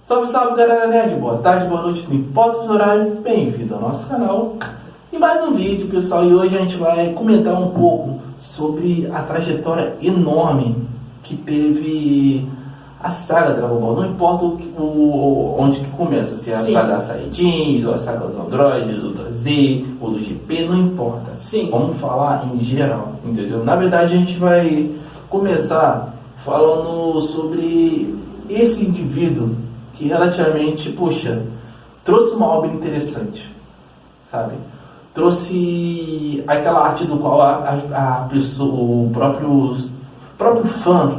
Salve, salve, galera nerd, boa tarde, boa noite, não importa o horário, bem-vindo ao nosso canal. E mais um vídeo, pessoal, e hoje a gente vai comentar um pouco sobre a trajetória enorme que teve a saga Dragon Ball. Não importa onde que começa, se é a saga Saiyajins, ou a saga dos Androids, do Z, ou do GP, não importa. Sim. Vamos falar em geral, entendeu? Na verdade, a gente vai começar falando sobre esse indivíduo que relativamente, poxa, trouxe uma obra interessante, sabe? Trouxe aquela arte do qual a pessoa, o próprio fã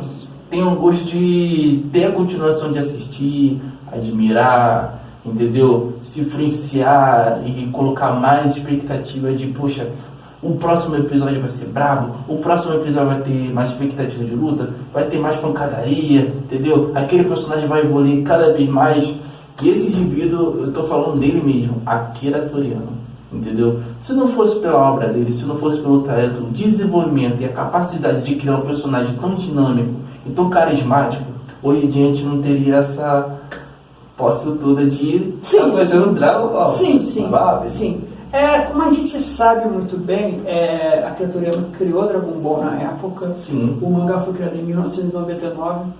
tem um gosto de ter a continuação de assistir, admirar, entendeu? Se influenciar e colocar mais expectativa de, poxa, o próximo episódio vai ser brabo, o próximo episódio vai ter mais expectativa de luta, vai ter mais pancadaria, entendeu? Aquele personagem vai evoluir cada vez mais. E esse indivíduo, eu tô falando dele mesmo, Akira Toriyama, entendeu? Se não fosse pela obra dele, se não fosse pelo talento, o desenvolvimento e a capacidade de criar um personagem tão dinâmico e tão carismático, hoje em dia a gente não teria essa posse toda de fazendo Dragon Ball. Sim. Como a gente sabe muito bem, Akira Toriyama criou Dragon Ball na época. Sim. O mangá foi criado em 1999,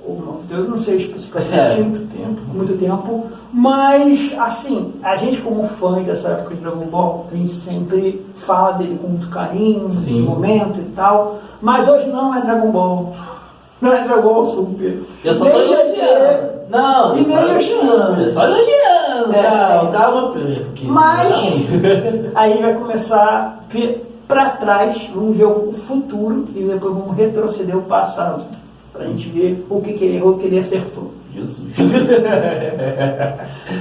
ou 92, não sei especificamente. Muito tempo. Mas, assim, a gente como fã dessa época de Dragon Ball, a gente sempre fala dele com muito carinho, nesse momento e tal. Mas hoje não é Dragon Ball. Não é Dragon Ball Super. Eu só tô elogiando. Não, e nem eu só elogiando. Calma, porque mas aí vai começar pra trás, vamos ver o futuro e depois vamos retroceder o passado pra gente ver o que ele errou, o que ele acertou. Jesus.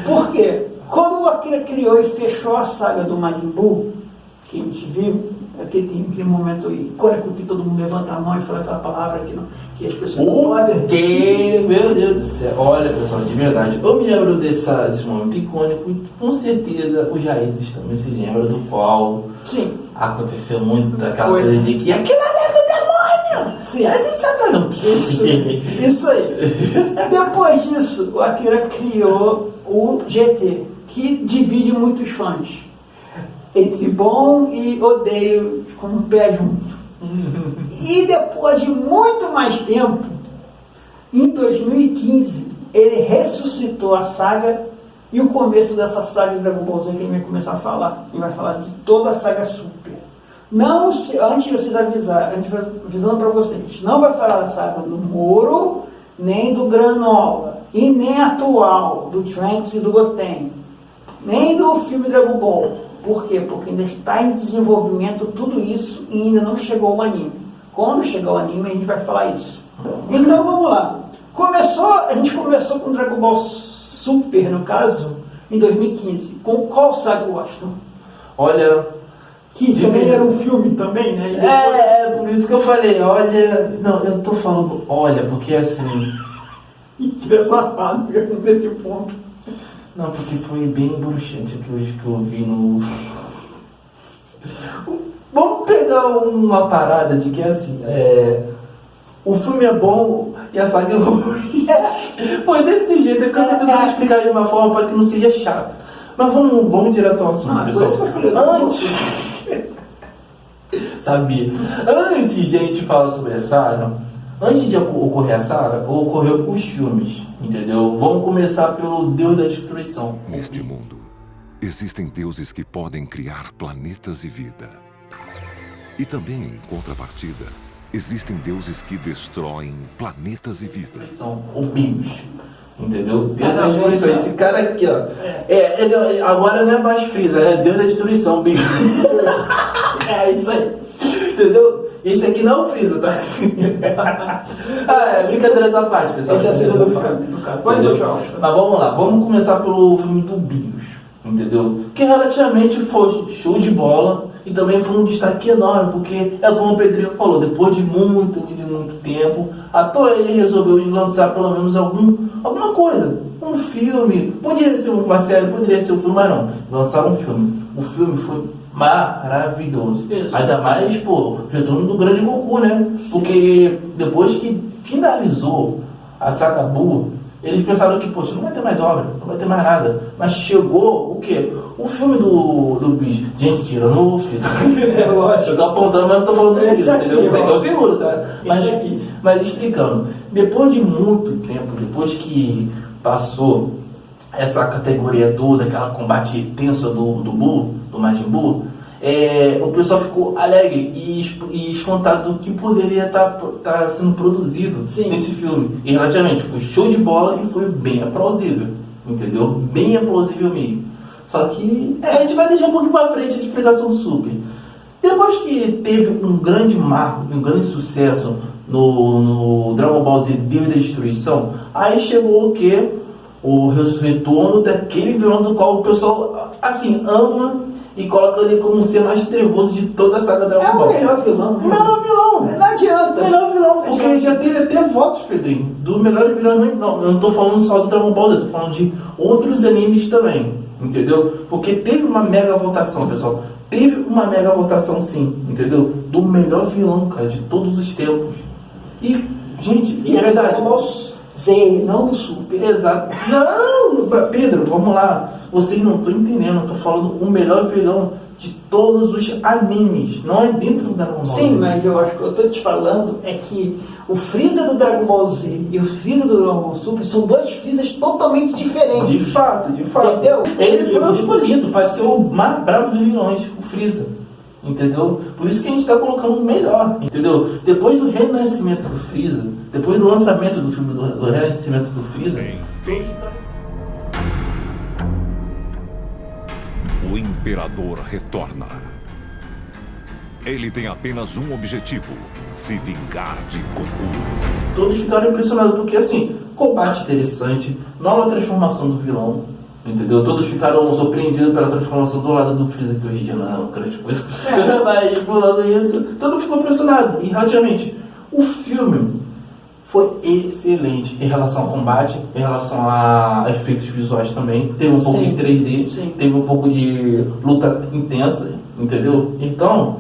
Por quê? Quando o Akira criou e fechou a saga do Majin Buu, que a gente viu, aquele momento icônico que todo mundo levanta a mão e fala aquela palavra que as pessoas não podem. Meu Deus do céu. Olha, pessoal, de verdade, eu me lembro desse momento icônico e com certeza os raízes também se lembram do qual aconteceu muito aquela coisa de que aquilo ali é do demônio! Sim. É de Satanás. Isso aí. Depois disso, o Akira criou o GT, que divide muitos fãs entre bom e odeio com um pé junto. E depois de muito mais tempo, em 2015, ele ressuscitou a saga e o começo dessa saga de Dragon Ball Z que ele vai começar a falar. Ele vai falar de toda a saga Super. Não, antes de vocês avisarem, avisando para vocês, não vai falar da saga do Moro, nem do Granola, e nem atual, do Trunks e do Goten, nem do filme Dragon Ball. Por quê? Porque ainda está em desenvolvimento tudo isso e ainda não chegou o anime. Quando chegar o anime, a gente vai falar isso. Então vamos lá. A gente começou com Dragon Ball Super, no caso, em 2015. Com qual saga gostam? Olha, que também era um filme também, né? Por isso que eu falei, olha... Não, eu tô falando olha, porque assim... Interessado nesse ponto. Não, porque foi bem bruxante hoje que eu vi no... Vamos pegar uma parada de que assim, o filme é bom e a saga é ruim. Foi desse jeito, é que eu tô tentando explicar de uma forma para que não seja chato. Mas vamos direto ao assunto, pessoal. Sabia. Antes de a gente falar sobre a saga, antes de ocorrer a saga, ocorreu os filmes, entendeu? Vamos começar pelo Deus da Destruição. Neste mundo, existem deuses que podem criar planetas e vida. E também, em contrapartida, existem deuses que destroem planetas e vida. São Bios, entendeu? Deus da Destruição. Esse cara aqui, ó. Ele agora não é mais Freeza, é Deus da Destruição, Bios. É isso aí. Entendeu? Esse aqui não é o Freeza, tá? Brincadeira à parte, pessoal. Esse é a segunda filme, no caso. Mas vamos lá, vamos começar pelo filme do Bios, entendeu? Que relativamente foi show de bola e também foi um destaque enorme, porque é como o Pedrinho falou, depois de muito tempo, a Toei resolveu lançar pelo menos alguma coisa. Um filme, poderia ser uma série, poderia ser um filme, mas não. Lançaram um filme. O filme foi maravilhoso. Isso. Ainda mais, pô, retorno do grande Goku, né? Porque depois que finalizou a saga Buu, eles pensaram que, poxa, não vai ter mais obra, não vai ter mais nada. Mas chegou o quê? O filme do bicho. Gente, tirando o filme. Eu tô apontando, mas não tô falando Esse isso, aqui, entendeu? Isso aqui é ó. o seguro, tá? Esse aqui. Mas explicando, depois de muito tempo, depois que passou essa categoria toda, aquela combate tenso do Buu, do Majin Buu, o pessoal ficou alegre e espantado do que poderia estar sendo produzido Sim. nesse filme. E relativamente foi show de bola e foi bem aplausível, entendeu? Bem aplausível mesmo. Só que a gente vai deixar um pouquinho pra frente a explicação do Super. Depois que teve um grande marco, um grande sucesso no Dragon Ball Z Deus da Destruição, aí chegou o que? O retorno daquele vilão do qual o pessoal, assim, ama e coloca ele como o ser mais trevoso de toda a saga Dragon Ball. É o melhor vilão. O melhor vilão. Não adianta. O melhor vilão. Porque já teve até votos, Pedrinho, do melhor vilão. Não, eu não tô falando só do Dragon Ball, eu tô falando de outros animes também. Entendeu? Porque teve uma mega votação, pessoal. Teve uma mega votação, sim. Entendeu? Do melhor vilão, cara, de todos os tempos. E, gente, E é verdade. Dragon Ball Z, não do Super. Exato. Não, Pedro, vamos lá. Vocês não estão entendendo. Eu tô falando o melhor vilão de todos os animes. Não é dentro do Dragon Ball. Sim, mas eu acho que eu estou te falando é que o Freeza do Dragon Ball Z e o Freeza do Dragon Ball Super são dois Freezas totalmente diferentes. De fato, de fato. Entendeu? Ele foi o escolhido para ser o mais bravo dos vilões, o Freeza. Entendeu? Por isso que a gente está colocando o melhor. Entendeu? Depois do renascimento do Freeza, depois do lançamento do filme do renascimento do Freeza, Enfim. O Imperador retorna. Ele tem apenas um objetivo: se vingar de Goku. todos ficaram impressionados, porque assim, combate interessante, nova transformação do vilão, entendeu? Todos ficaram surpreendidos pela transformação do lado do Freeza, que o Regina não é uma grande coisa. Mas pulando isso, todo mundo ficou impressionado. E relativamente, o filme foi excelente em relação ao combate, em relação a efeitos visuais também. Teve um pouco Sim. de 3D, Sim. teve um pouco de luta intensa, entendeu? Então,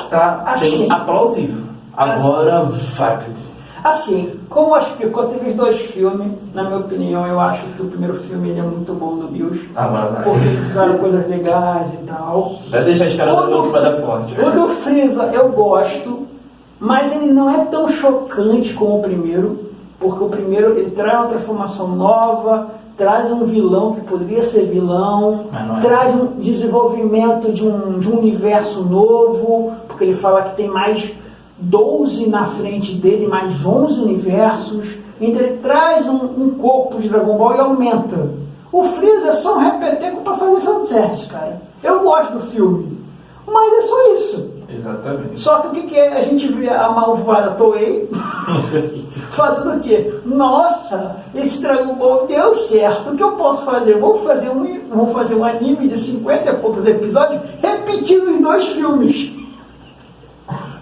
tá Assim. bem aplausível. Agora vai, Pedro. Assim, como explicou, teve os dois filmes. Na minha opinião, eu acho que o primeiro filme ele é muito bom do Bills. Agora vai. Porque eles fizeram coisas legais e tal. Vai deixar a escala do novo para dar sorte. O do Freeza eu gosto, mas ele não é tão chocante como o primeiro, porque o primeiro ele traz uma transformação nova, traz um vilão que poderia ser vilão, Mas não é. traz um desenvolvimento de um universo novo, porque ele fala que tem mais 12 na frente dele, mais 11 universos, então ele traz um corpo de Dragon Ball e aumenta. O Freeza é só um repeteco para fazer fanservice, cara. Eu gosto do filme, mas é só isso. Exatamente. Só que o que é? A gente vê a malvada Toei fazendo o quê? Nossa, esse Dragon Ball deu certo. O que eu posso fazer? Vou fazer um anime de 50 e poucos episódios repetindo os dois filmes.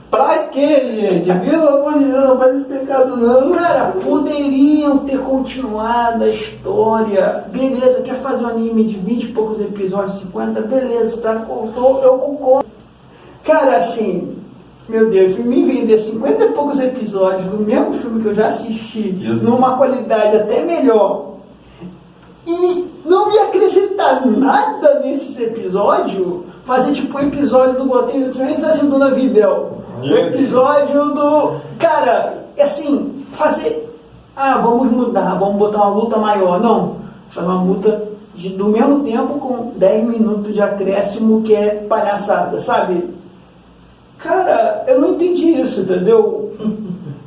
Pra quê, gente? Pelo amor de Deus, não faz esse pecado não. Cara, poderiam ter continuado a história. Beleza, quer fazer um anime de 20 e poucos episódios, 50? Beleza, tá? Eu concordo. Cara, assim, meu Deus, me vender 50 e poucos episódios do mesmo filme que eu já assisti, Isso. numa qualidade até melhor, e não me acrescentar nada nesses episódios, fazer tipo o episódio do Gotenho Trans ajudando a Videl. O episódio do... Cara, assim, fazer... Ah, vamos mudar, vamos botar uma luta maior. Não, fazer uma luta do mesmo tempo com 10 minutos de acréscimo, que é palhaçada, sabe? Cara, eu não entendi isso, entendeu?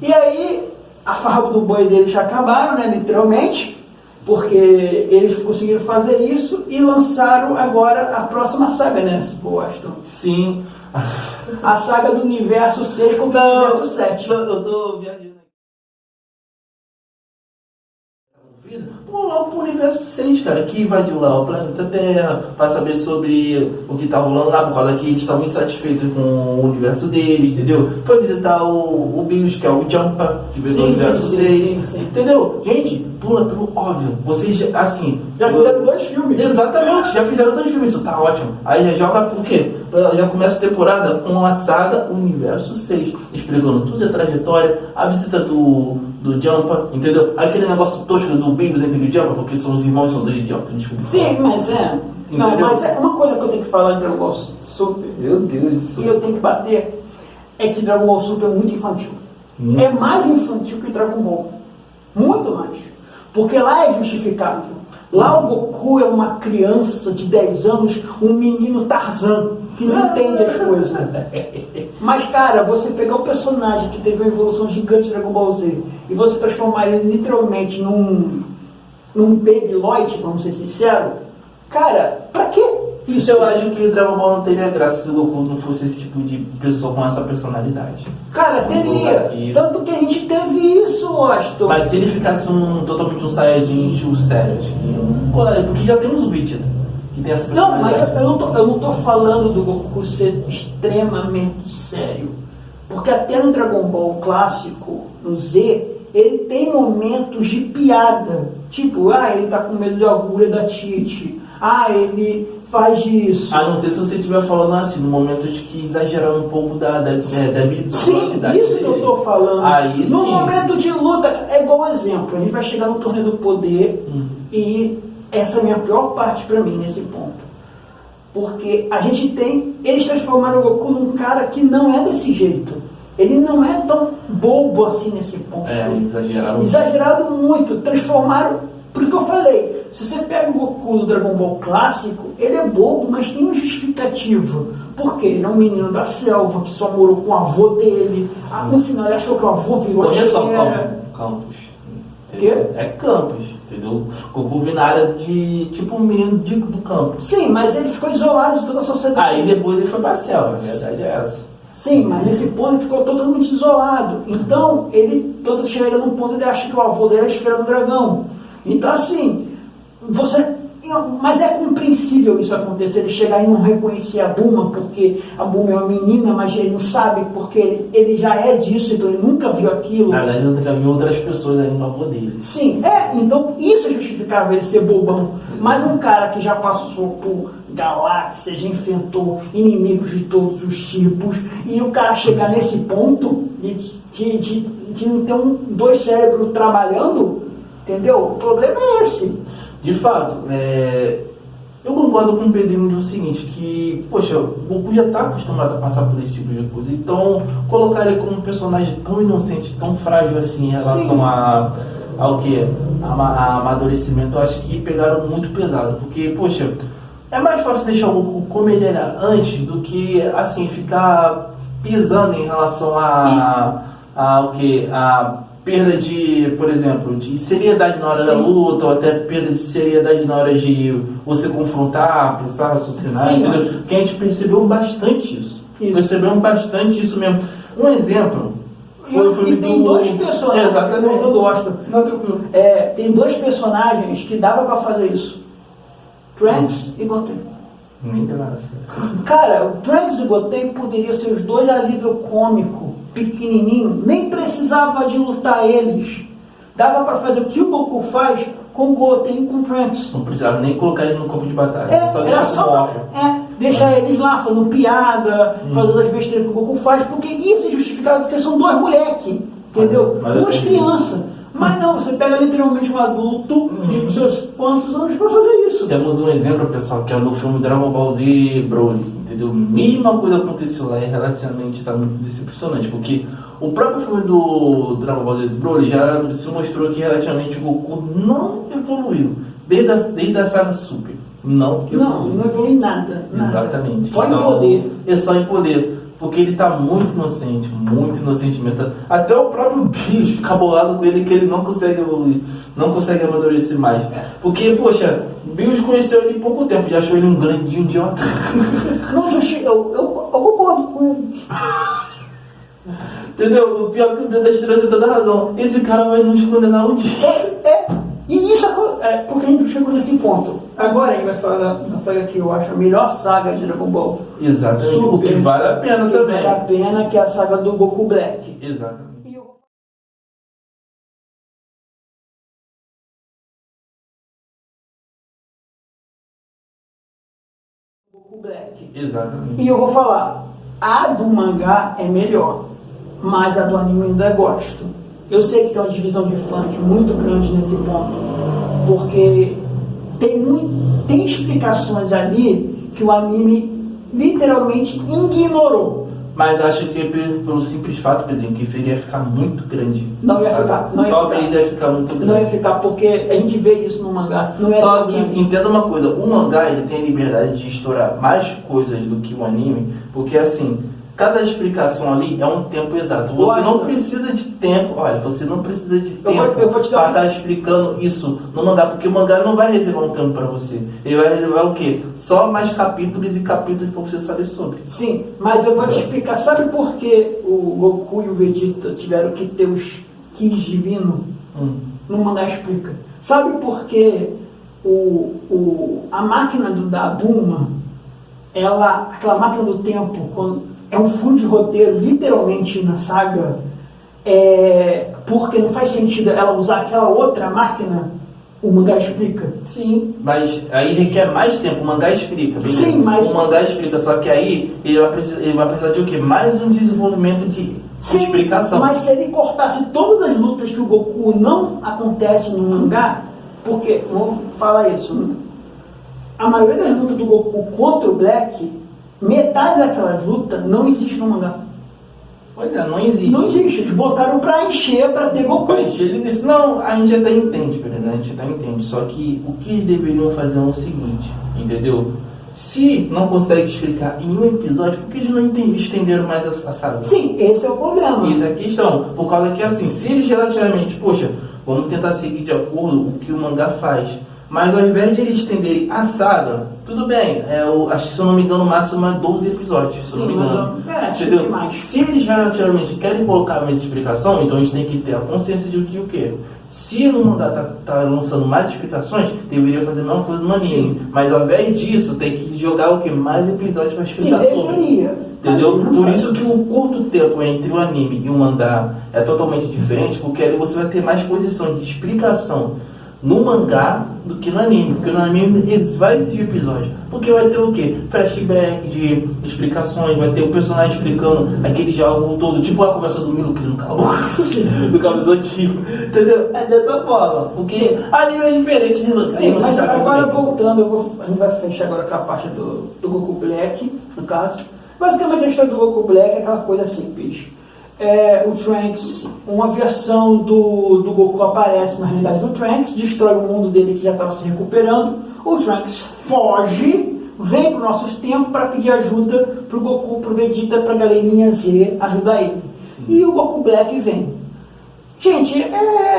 E aí, a farra do boi deles já acabaram, né, literalmente, porque eles conseguiram fazer isso e lançaram agora a próxima saga, né, Washington? Sim. A saga do universo 6 contra o universo 7. Eu tô viajando aqui. Vamos logo pro universo 6, cara, que invadiu lá o planeta Terra, pra saber sobre o que tá rolando lá, por causa que eles estavam insatisfeitos com o universo deles, entendeu? Foi visitar o Bills, que é o Champa, que veio do universo 6, sim. entendeu? Gente, pula pelo óbvio. Vocês, assim... Já fizeram 2 dois filmes. Exatamente, já fizeram 2 filmes, isso tá ótimo. Aí já joga por quê? Já começa a temporada com a saga Universo 6, explicando tudo a trajetória, a visita do Jumper, entendeu? Aquele negócio tosco do Beavis entre o Jumper, porque são os irmãos, são 2 idiotas, desculpa. Sim, mas é. Não, Entendeu? mas é uma coisa que eu tenho que falar de Dragon Ball Super, Meu Deus do e céu. eu tenho que bater, é que Dragon Ball Super é muito infantil. Muito. É mais infantil que Dragon Ball. Muito mais. Porque lá é justificável. Lá o Goku é uma criança de 10 anos, um menino Tarzan, que não entende as coisas. Mas, cara, você pegar um personagem que teve uma evolução gigante de Dragon Ball Z e você transformar ele literalmente num Baby Lloyd, vamos ser sinceros, cara, pra quê? Isso eu acho que o Dragon Ball não teria graça se o Goku não fosse esse tipo de pessoa com essa personalidade. Cara, teria. Aqui. Tanto que a gente teve isso, Aston. Mas se ele ficasse totalmente um Saiyajin estilo sério, acho que não colaria, porque já temos o Vegeta, que tem essa Não, mas personalidade. eu não tô falando do Goku ser extremamente sério. Porque até no Dragon Ball clássico, no Z, ele tem momentos de piada. Tipo, ele tá com medo da agulha da Tite. Ele faz isso. A não ser se você estiver falando assim, no momento de que exageraram um pouco da Sim, habilidade isso que eu tô falando. Aí No sim. momento de luta, é igual um exemplo. A gente vai chegar no torneio do poder e essa é a minha pior parte pra mim nesse ponto. Porque a gente tem... Eles transformaram o Goku num cara que não é desse jeito. Ele não é tão bobo assim nesse ponto. Exageraram. Exagerado muito. Transformaram... Por isso que eu falei, se você pega o Goku do Dragon Ball clássico, ele é bobo, mas tem uma justificativa. Porque ele é um menino da selva, que só morou com o avô dele. No final ele achou que o avô virou a Correção, esfera. Campos. Quê? É Campos, entendeu? Goku vem na área de tipo um menino do campo. Sim, mas ele ficou isolado de toda a sociedade. Aí depois ele foi pra selva, a verdade é essa. Sim, mas nesse ponto ele ficou totalmente isolado. Então, ele, tanto chega num ponto, ele acha que o avô dele é a esfera do dragão. Então, assim, mas é compreensível isso acontecer, ele chegar e não reconhecer a Bulma, porque a Bulma é uma menina, mas ele não sabe, porque ele já é disso, então ele nunca viu aquilo. Na verdade, eu nunca vi outras pessoas ali no avô dele. Sim, então isso é justificável ele ser bobão. Mas um cara que já passou por galáxias, já enfrentou inimigos de todos os tipos, e o cara chegar nesse ponto de não ter dois cérebros trabalhando, entendeu? O problema é esse. De fato, eu concordo com o Pedrinho do seguinte, que, poxa, o Goku já está acostumado a passar por esse tipo de coisa, então colocar ele como um personagem tão inocente, tão frágil assim em relação ao que? A amadurecimento, eu acho que pegaram muito pesado, porque, poxa, é mais fácil deixar o Goku como ele era antes do que, assim, ficar pisando em relação a perda de, por exemplo, de seriedade na hora da luta, ou até perda de seriedade na hora de você confrontar, pensar, raciocinar, entendeu? Porque a gente percebeu bastante isso. Percebemos bastante isso mesmo. Um exemplo foi o filme tem dois personagens. Exatamente. Não, tranquilo. Tem dois personagens que dava pra fazer isso. Trunks e Goten. Cara, o Trunks e o Goten poderiam ser os dois alívio cômico, pequenininho, nem precisava de lutar eles. Dava pra fazer o que o Goku faz com o Goten e com o Trunks. Não precisava nem colocar ele no campo de batalha, só Era deixar como só off. deixar eles lá falando piada, fazendo as besteiras que o Goku faz, porque isso é justificado, porque são dois moleques, entendeu? Mas Duas crianças. Mas não, você pega literalmente um adulto de seus quantos anos pra fazer isso. Temos um exemplo, pessoal, que é no filme Dragon Ball Z Broly, entendeu? Mesma coisa aconteceu lá e relativamente está muito decepcionante, porque o próprio filme do Dragon Ball Z Broly já se mostrou que relativamente o Goku não evoluiu, desde a saga Super. Não evolui nada. Exatamente. Só em poder. É só em poder. Porque ele tá muito inocente mesmo. Até o próprio Bills fica bolado com ele que ele não consegue evoluir, não consegue amadurecer mais. Porque, poxa, Bills conheceu ele em pouco tempo, já achou ele um grande idiota. Não, eu concordo com ele. Entendeu? O pior é que o Deus da Estrela tem toda a razão. Esse cara vai nos condenar um dia. E isso é porque a gente chegou nesse ponto. Agora a gente vai falar da saga que eu acho a melhor saga de Dragon Ball. Exatamente. O que vale a pena também. Vale a pena, que é a saga do Goku Black. Exatamente. Goku Black. Exatamente. E eu vou falar, a do mangá é melhor, mas a do anime eu ainda gosto. Eu sei que tem uma divisão de fãs muito grande nesse ponto, porque tem explicações ali que o anime literalmente ignorou. Mas acho que pelo simples fato, Pedrinho, que iria ficar muito grande. Não ia sabe? ficar. Talvez ia ficar muito grande. Não ia ficar, porque a gente vê isso no mangá. Não é Só que, grande. entenda uma coisa, o mangá ele tem a liberdade de estourar mais coisas do que o anime, porque assim, cada explicação ali é um tempo exato. Você não precisa de tempo, olha, você não precisa de tempo eu vou te dar para estar explicando isso no mangá, porque o mangá não vai reservar um tempo para você. Ele vai reservar o quê? Só mais capítulos e capítulos para você saber sobre. Sim, mas eu vou te explicar. Sabe por que o Goku e o Vegeta tiveram que ter os Kis divinos? No mangá explica. Sabe por que a máquina da Bulma, aquela máquina do tempo, é um furo de roteiro, literalmente, na saga, porque não faz sentido ela usar aquela outra máquina, o mangá explica. Sim, mas aí requer mais tempo, o mangá explica. Beleza? Sim, mas... O mangá explica, só que aí ele vai precisar de o quê? Mais um desenvolvimento de explicação. Mas se ele cortasse todas as lutas que o Goku não acontece no mangá, porque, vamos falar isso, né? A maioria das lutas do Goku contra o Black, metade daquelas lutas não existe no mangá. Pois é, não existe. Não existe, eles botaram pra encher, pra ter Goku. Pra encher ele disse, não, a gente até entende, Pedro, a gente até entende. Só que o que eles deveriam fazer é o seguinte, entendeu? Se não consegue explicar em um episódio, por que eles não estenderam mais a saga? Sim, esse é o problema. Isso é a questão. Por causa que, assim, se eles relativamente, poxa, vamos tentar seguir de acordo o que o mangá faz. Mas ao invés de eles estenderem a saga, tudo bem, acho que se eu não me engano, o máximo é 12 episódios, se eu não me engano. Entendeu? Se eles relativamente querem colocar mais explicação, então eles têm que ter a consciência de o que? Se no mangá tá lançando mais explicações, deveria fazer a mesma coisa no anime. Sim. Mas ao invés disso, tem que jogar o que? Mais episódios para explicar sobre. Deveria. Entendeu? Por isso que o curto tempo entre o anime e o mangá é totalmente diferente, porque ali você vai ter mais posição de explicação no mangá do que no anime, porque no anime eles vai exigir episódio, porque vai ter o que? Flashback de explicações, vai ter o personagem explicando aquele diálogo todo, tipo a conversa do Milo no cala do Cabo Antigo, entendeu? É dessa forma, porque anime é diferente de Sim, mas agora voltando, a gente vai fechar agora com a parte do Goku Black, no caso. Basicamente a história do Goku Black é aquela coisa simples. O Trunks, uma versão do Goku aparece na realidade do Trunks, destrói o mundo dele que já estava se recuperando. O Trunks foge, vem para os nossos tempos para pedir ajuda para o Goku, para o Vegeta, para a galerinha Z ajudar ele. Sim. E o Goku Black vem. Gente,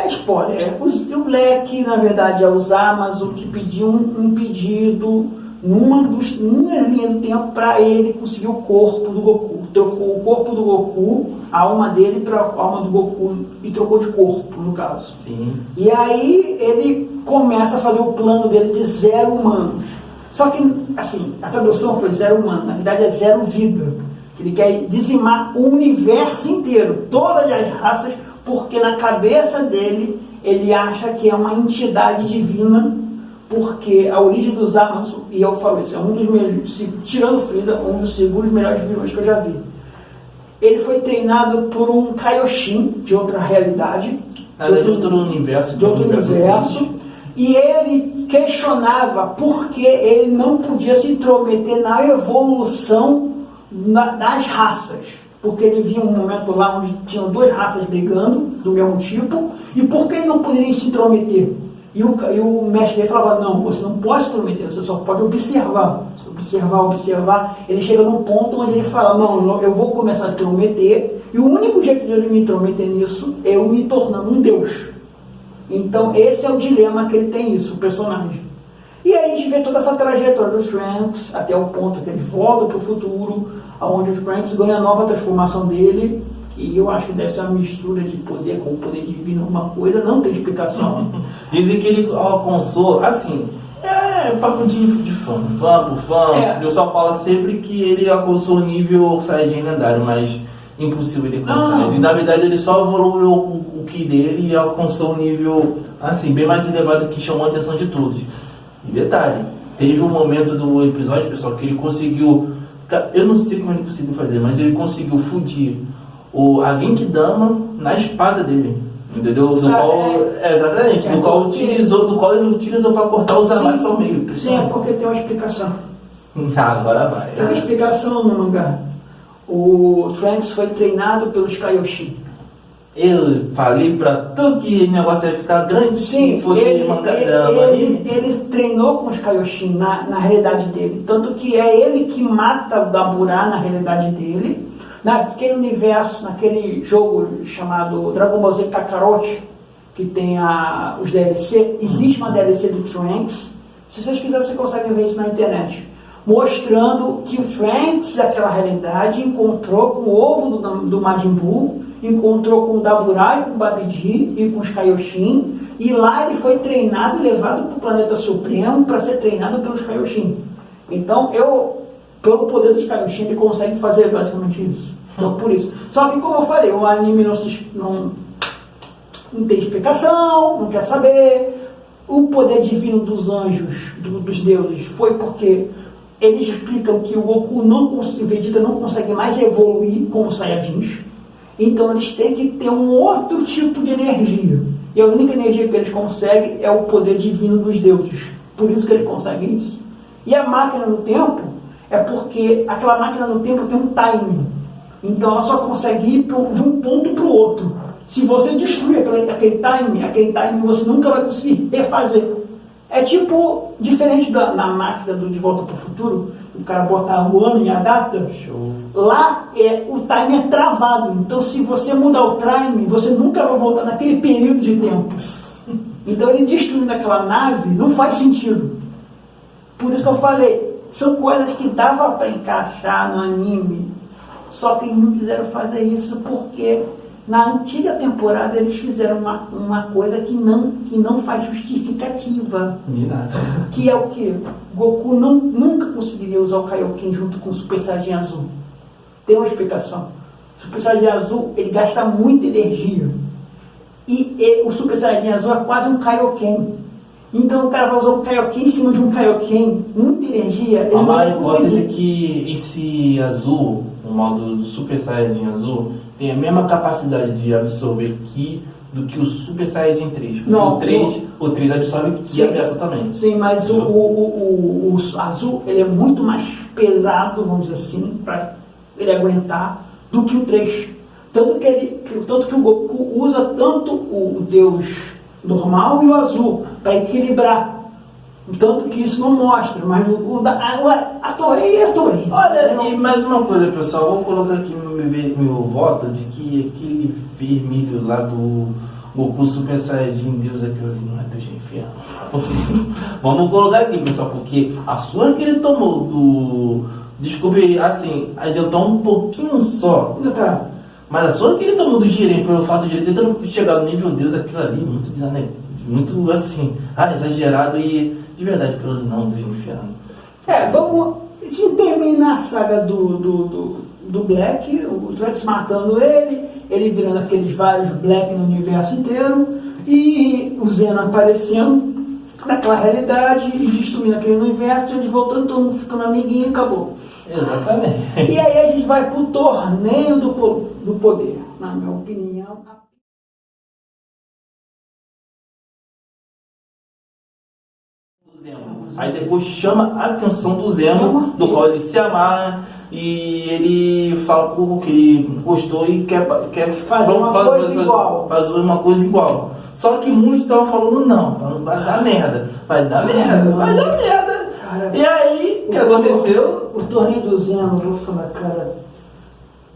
spoiler. O Black, na verdade, é o Zamasu que pediu um pedido numa linha do tempo para ele conseguir o corpo do Goku. Trocou o corpo do Goku, a alma dele, para a alma do Goku e trocou de corpo, no caso. Sim. E aí ele começa a fazer o plano dele de 0 humanos. Só que, assim, a tradução foi 0 humano, na verdade é 0 vida. Ele quer dizimar o universo inteiro, todas as raças, porque na cabeça dele ele acha que é uma entidade divina, porque a origem dos Zamasu, e eu falo isso, é um dos melhores, tirando o Freeza, um dos seguros melhores vilões que eu já vi. Ele foi treinado por um Kaioshin de outra realidade, de outro universo, e ele questionava por que ele não podia se intrometer na evolução das raças, porque ele via um momento lá onde tinham 2 raças brigando do mesmo tipo, e por que ele não poderia se intrometer? E o mestre dele falava, não, você não pode se intrometer, você só pode observar. Observar. Ele chega num ponto onde ele fala, não, eu vou começar a intrometer, e o único jeito de eu me intrometer nisso é eu me tornando um deus. Então esse é o dilema que ele tem isso, o personagem. E aí a gente vê toda essa trajetória dos Trunks, até o ponto que ele volta para o futuro, onde os Trunks ganham a nova transformação dele, que eu acho que deve ser uma mistura de poder com o poder divino, alguma coisa, não tem explicação. Dizem que ele alcançou, assim, papo de fã por fã. Eu só falo sempre que ele alcançou o nível Saiyajin lendário, mas impossível ele alcançar. Na verdade ele só evoluiu o Ki dele e alcançou um nível, assim, bem mais elevado, que chamou a atenção de todos. E detalhe, Teve um momento do episódio, pessoal, que ele conseguiu... Eu não sei como ele conseguiu fazer, mas ele conseguiu fundir a Genkidama na espada dele. Entendeu? Exatamente. Do qual ele utilizou para cortar os Zamatis ao meio. Sim, é porque tem uma explicação. Agora vai. Tem uma explicação no mangá. O Trunks foi treinado pelos Kaioshin. Eu falei pra tu que o negócio ia ficar grande. Sim, se fosse ele treinou com os Kaioshin na realidade dele. Tanto que é ele que mata o Dabura na realidade dele. Naquele universo, naquele jogo chamado Dragon Ball Z Kakarot, que tem os DLC, existe uma DLC do Trunks. Se vocês quiserem, vocês conseguem ver isso na internet. Mostrando que o Trunks daquela realidade encontrou com o ovo do Majin Buu, encontrou com o Dabura e com o Babidi e com os Kaioshin, e lá ele foi treinado e levado para o Planeta Supremo para ser treinado pelos Kaioshin. Então, pelo poder dos Kaioshin, ele consegue fazer basicamente isso. Então, por isso. Só que, como eu falei, o anime não tem explicação, não quer saber. O poder divino dos anjos, dos deuses, foi porque eles explicam que o Goku Vegeta não consegue mais evoluir como Saiyajins. Então eles têm que ter um outro tipo de energia. E a única energia que eles conseguem é o poder divino dos deuses. Por isso que eles conseguem isso. E a máquina do tempo é porque aquela máquina do tempo tem um timing. Então ela só consegue ir de um ponto para o outro. Se você destruir aquele timing você nunca vai conseguir refazer. É tipo, diferente na máquina do De Volta para o Futuro, o cara botar o ano e a data. Show. Lá o time é travado. Então se você mudar o time, você nunca vai voltar naquele período de tempo. Então ele destruindo aquela nave não faz sentido. Por isso que eu falei, são coisas que dava para encaixar no anime. Só que eles não quiseram fazer isso porque na antiga temporada eles fizeram uma coisa que não faz justificativa. De nada. Que é o que? Goku nunca conseguiria usar o Kaioken junto com o Super Saiyajin Azul. Tem uma explicação. O Super Saiyajin Azul, ele gasta muita energia. E o Super Saiyajin Azul é quase um Kaioken. Então o cara vai usar um Kaioken em cima de um Kaioken, muita energia. Ele A não vai maior hipótese é conseguir. que esse azul, o modo do Super Saiyajin Azul, tem a mesma capacidade de absorver Ki do que o Super Saiyajin 3. Não, o 3 absorve Ki Sim. e abraça também. Sim, mas o azul ele é muito mais pesado, vamos dizer assim, para ele aguentar do que o 3. Tanto que o Goku usa tanto o Deus normal e o azul para equilibrar. Tanto que isso não mostra, mas a Toei é a Toei. Olha, e mais uma coisa, pessoal, vou colocar aqui meu voto de que aquele vermelho lá do Goku Super Saiyajin Deus, aquilo ali não é Deus de inferno. Vamos colocar aqui, pessoal, porque a surra que ele tomou do... Desculpe, assim, adiantou um pouquinho só. Tá. Mas a surra que ele tomou do Jiren, pelo fato de ele ter chegado no nível Deus, aquilo ali, muito desanegado. Muito assim, exagerado e de verdade, aquilo ali não, Deus do inferno. Vamos terminar a saga do Black, o Trunks matando ele virando aqueles vários Black no universo inteiro, e o Zeno aparecendo naquela realidade e destruindo aquele universo, ele voltando, todo mundo ficando amiguinho e acabou. Exatamente. E aí a gente vai pro torneio do poder, na minha opinião. Aí depois chama a atenção do Zeno, do qual ele se amarra e ele fala que ele gostou e quer fazer uma coisa igual. Fazer uma coisa igual. Só que muitos estavam falando, não, vai dar merda. Cara, e aí, o que aconteceu? O torneio do Zeno, eu vou falar, cara,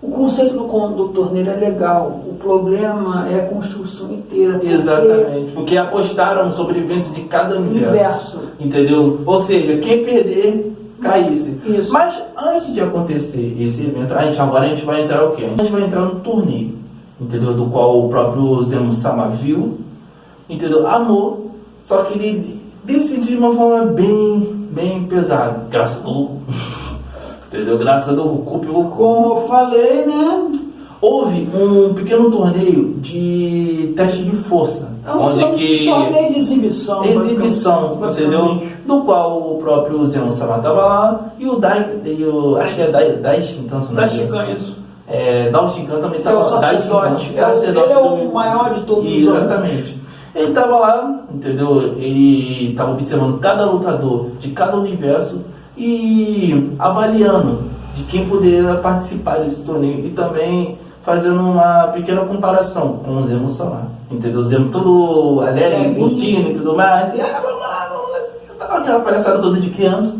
o conceito do torneio é legal, o problema é a construção inteira. Exatamente, porque apostaram na sobrevivência de cada universo. Entendeu? Ou seja, quem perder, caísse. Isso. Mas antes de acontecer esse evento, agora a gente vai entrar o quê? A gente vai entrar no torneio, entendeu? Do qual o próprio Zeno-sama viu, entendeu? Amor, só que ele decidiu de uma forma bem pesada, graças ao Goku. Entendeu? Graças ao Goku. Como eu falei, né? houve um pequeno torneio de teste de força, onde que torneio de exibição, entendeu? No qual o próprio Zeno Sama estava lá e o acho que é Daishinkan, se não me engano. Isso. Daishinkan também Que é estava o lá. sacerdote. Ele é o maior de todos os homens. Exatamente. Ele estava lá, entendeu? Ele estava observando cada lutador de cada universo e avaliando de quem poderia participar desse torneio e também fazendo uma pequena comparação com o Zeno Sama, entendeu? O Zeno todo alegre, curtindo e tudo mais, e vamos lá, aquela palhaçada toda de criança,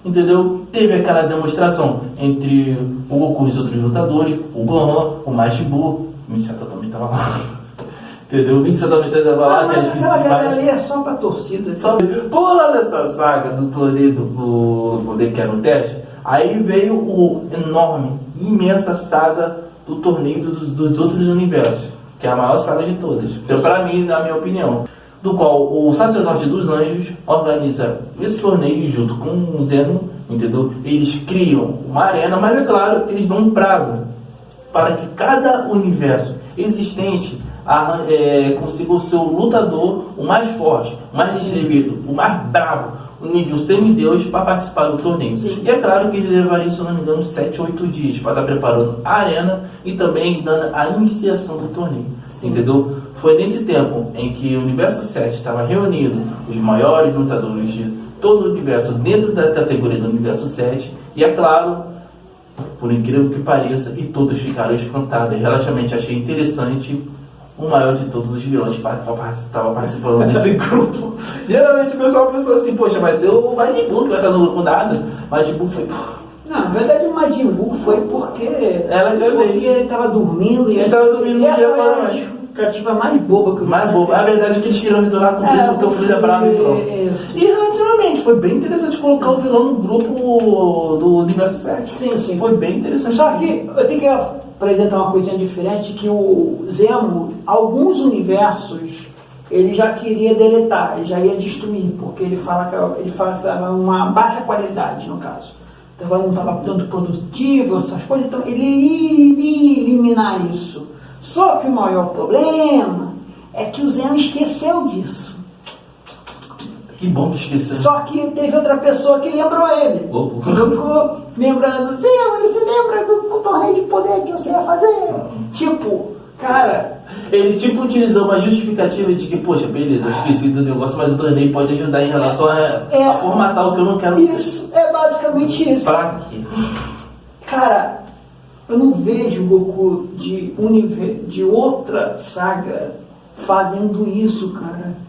entendeu? Teve aquela demonstração entre o Goku e os outros lutadores, o Gohan, o Majin Buu, o Misata também estava lá, entendeu? O Misata também estava lá, mas aquela galera ali é só pra torcida. Pula nessa saga do torneio do poder que era um teste, aí veio o enorme, imensa saga do torneio dos outros universos, que é a maior saga de todas. Então, para mim, na minha opinião, do qual o sacerdote dos anjos organiza esse torneio junto com o Zeno, entendeu? Eles criam uma arena, mas é claro, eles dão um prazo para que cada universo existente consiga o seu lutador, o mais forte, o mais distribuído, o mais bravo, o nível semideus para participar do torneio. Sim. E é claro que ele levaria, se não me engano, 7 ou 8 dias para estar preparando a arena e também dando a iniciação do torneio. Sim. Entendeu? Foi nesse tempo em que o Universo 7 estava reunido os maiores lutadores de todo o universo dentro da categoria do Universo 7 e é claro, por incrível que pareça, e todos ficaram espantados. Eu relativamente achei interessante o maior de todos os vilões que estava participando desse grupo. Geralmente o pessoal pensou assim, poxa, vai ser o Majin Buu que vai estar no grupo nada. Majin Buu foi... Não, na verdade o Majin Buu foi porque ele estava dormindo e essa era a justificativa mais boba que eu mais boba. A verdade é que eles queriam retornar com o Freeza porque o Freeza é bravo e relativamente foi bem interessante colocar o vilão no grupo do Universo 7. Sim. Foi bem interessante. Só que eu tenho que apresentar uma coisinha diferente, que o Zemo, alguns universos, ele já queria deletar, ele já ia destruir, porque ele fala que estava uma baixa qualidade, no caso. Não estava tanto produtivo, essas coisas, então ele iria eliminar isso. Só que o maior problema é que o Zemo esqueceu disso. Que bom que esqueceu. Só que teve outra pessoa que lembrou ele. Ficou lembrando, Zemo, você lembra do torneio de poder que você ia fazer? Tipo, cara... Ele utilizou uma justificativa de que, poxa, beleza, eu esqueci do negócio, mas o torneio pode ajudar em relação a formatar o que eu não quero. Isso, é basicamente isso. Pra quê? Cara, eu não vejo o Goku de outra saga fazendo isso, cara.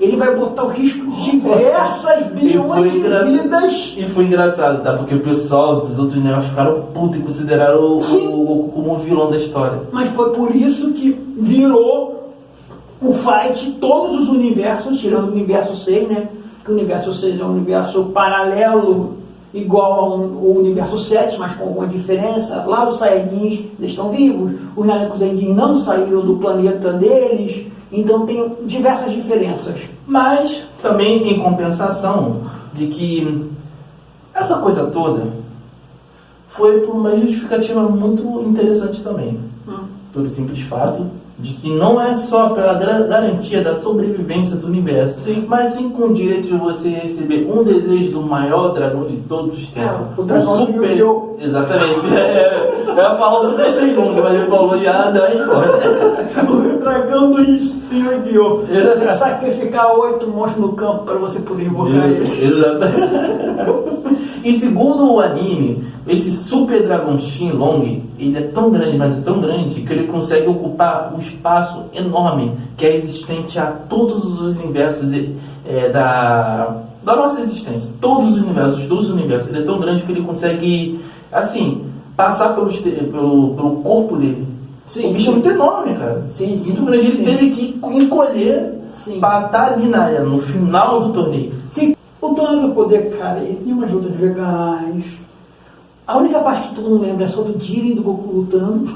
Ele vai botar o risco de diversas bilhões de vidas. E foi engraçado, tá? Porque o pessoal dos outros universos ficaram putos e consideraram o Goku como o vilão da história. Mas foi por isso que virou o fight todos os universos, tirando o universo 6, né? Que o universo 6 é um universo paralelo, igual ao universo 7, mas com alguma diferença. Lá os Saiyajins estão vivos, os Namekusei não saíram do planeta deles. Então tem diversas diferenças. Mas também em compensação de que essa coisa toda foi por uma justificativa muito interessante também. Pelo simples fato de que não é só pela garantia da sobrevivência do universo, mas sim com o direito de você receber um desejo do maior dragão de todos os tempos. O dragão super... Exatamente. Eu ia falar o Super Shenlong, mas ele falou de Adam e gosta. O dragão do Yu-Gi-Oh! Tem que sacrificar 8 monstros no campo para você poder invocar ele. Exatamente. E segundo o anime, esse Super Dragon Shenlong, ele é tão grande, mas é tão grande, que ele consegue ocupar um espaço enorme que é existente a todos os universos da nossa existência. Todos os universos. Ele é tão grande que ele consegue, assim, passar pelo corpo dele. O bicho é muito enorme, cara. Muito grande. Ele teve que encolher para estar ali no final do torneio. O torneio do poder, cara, ele tem umas lutas legais. A única parte que todo mundo lembra é só do Jiren e do Goku lutando.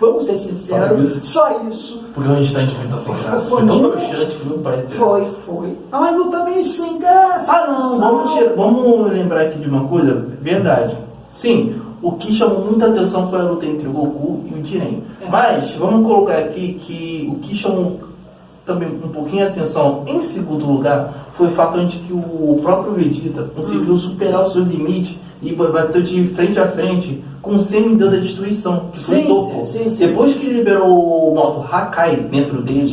Vamos ser sinceros. Só isso. Porque o restante foi tão sem graça. Foi tão broxante que meu pai... Foi. É uma luta meio sem graça. Vamos lembrar aqui de uma coisa. Verdade. Sim, o que chamou muita atenção foi a luta entre o Goku e o Jiren. Mas vamos colocar aqui que o que chamou também um pouquinho a atenção em segundo lugar foi o fato de que o próprio Vegeta conseguiu superar os seus limites e bateu de frente a frente com o semideus da destruição, que foi Toppo. Depois que ele liberou o modo Hakai dentro dele,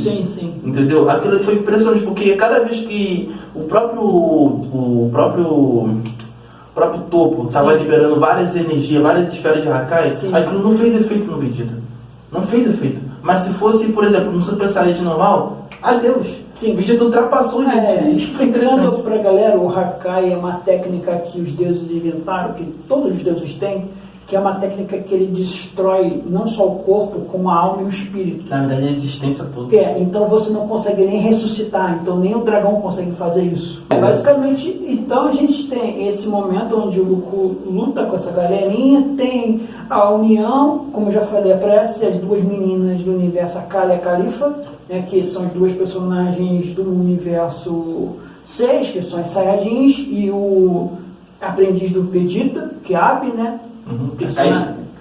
entendeu? Aquilo foi impressionante, porque cada vez que o próprio Toppo estava liberando várias energias, várias esferas de Hakai, aquilo não fez efeito no Vegeta. Não fez efeito. Mas se fosse, por exemplo, no Super Saiyajin normal, adeus. O Vegeta ultrapassou o Vegeta. Isso foi interessante. Pra galera, o Hakai é uma técnica que os deuses inventaram, que todos os deuses têm, que é uma técnica que ele destrói não só o corpo, como a alma e o espírito. Na verdade, a existência toda. Então você não consegue nem ressuscitar, então nem o dragão consegue fazer isso. Basicamente, então a gente tem esse momento onde o Goku luta com essa galerinha, tem a união, como eu já falei, aparece as duas meninas do universo, a Kali e a Califa, né, que são as duas personagens do universo 6, que são as Saiyajins, e o aprendiz do Vegeta, que é a Abi, né? Que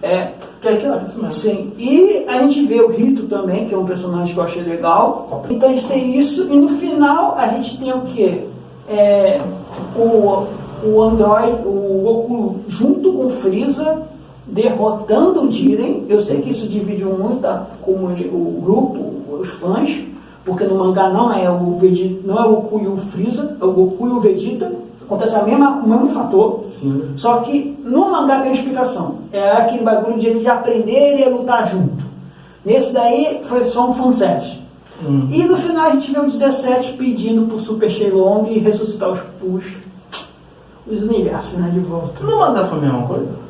é aquilo mesmo. Sim. E a gente vê o Rito também, que é um personagem que eu achei legal. Então a gente tem isso, e no final a gente tem o quê? O Android, o Goku junto com o Freeza, derrotando o Jiren. Eu sei que isso dividiu muito o grupo, os fãs, porque no mangá não é o Vegeta, não é o Goku e o Freeza, é o Goku e o Vegeta. Acontece o mesmo fator, só que no mangá tem explicação. É aquele bagulho de eles aprenderem a lutar junto. Nesse daí foi só um fanservice. E no final a gente vê o 17 pedindo pro Super Shenlong ressuscitar os universos, né, de volta. No mangá foi a mesma coisa?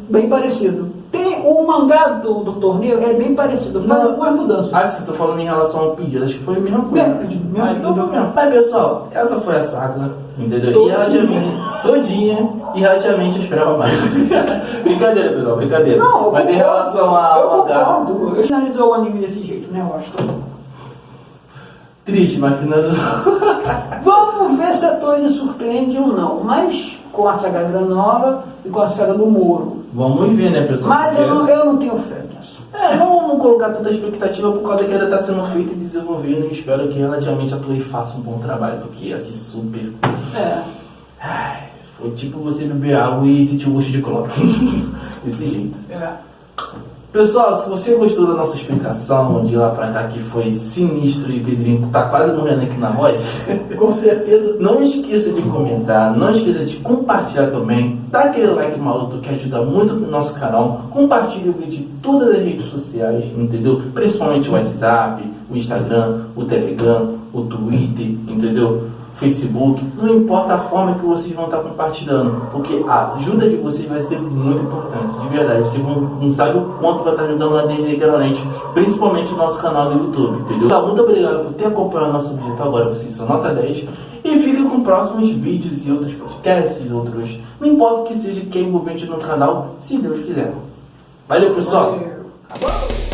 Bem parecido. Tem o mangá do torneio, é bem parecido, faz algumas mudanças. Ah, sim, tô falando em relação ao pedido, acho que foi a mesma coisa. Então foi mesmo. Mas pessoal, essa foi a saga, entendeu? E relativamente todinha, e relativamente eu esperava mais. Brincadeira, pessoal, brincadeira. Não, mas em relação ao mangá. Eu finalizou o anime desse jeito, né, eu acho. Triste, mas finalizou. Vamos ver se a Toei surpreende ou não, mas com a saga Granola e com a saga do Moro. Vamos ver, né, pessoal? Mas eu não tenho fé nisso. Não vamos colocar tanta expectativa por causa que ainda está sendo feito e desenvolvido, e espero que relativamente a Toei faça um bom trabalho, porque assim, super... Foi tipo você beber água e sentir o gosto de cloro. Desse jeito. Pessoal, se você gostou da nossa explicação de lá pra cá, que foi sinistro e o Pedrinho tá quase morrendo aqui na voz, com certeza, não esqueça de comentar, não esqueça de compartilhar também, dá aquele like maluco que ajuda muito no nosso canal, compartilhe o vídeo em todas as redes sociais, entendeu? Principalmente o WhatsApp, o Instagram, o Telegram, o Twitter, entendeu? Facebook, não importa a forma que vocês vão estar compartilhando, porque a ajuda de vocês vai ser muito importante, de verdade. Vocês não sabem o quanto vai estar ajudando a Negramente, principalmente no nosso canal do YouTube, entendeu? Então, muito obrigado por ter acompanhado o nosso vídeo até agora, vocês são nota 10, e fica com próximos vídeos e outros podcasts, outros, não importa o que seja, que é envolvente no canal, se Deus quiser. Valeu, pessoal! Acabou.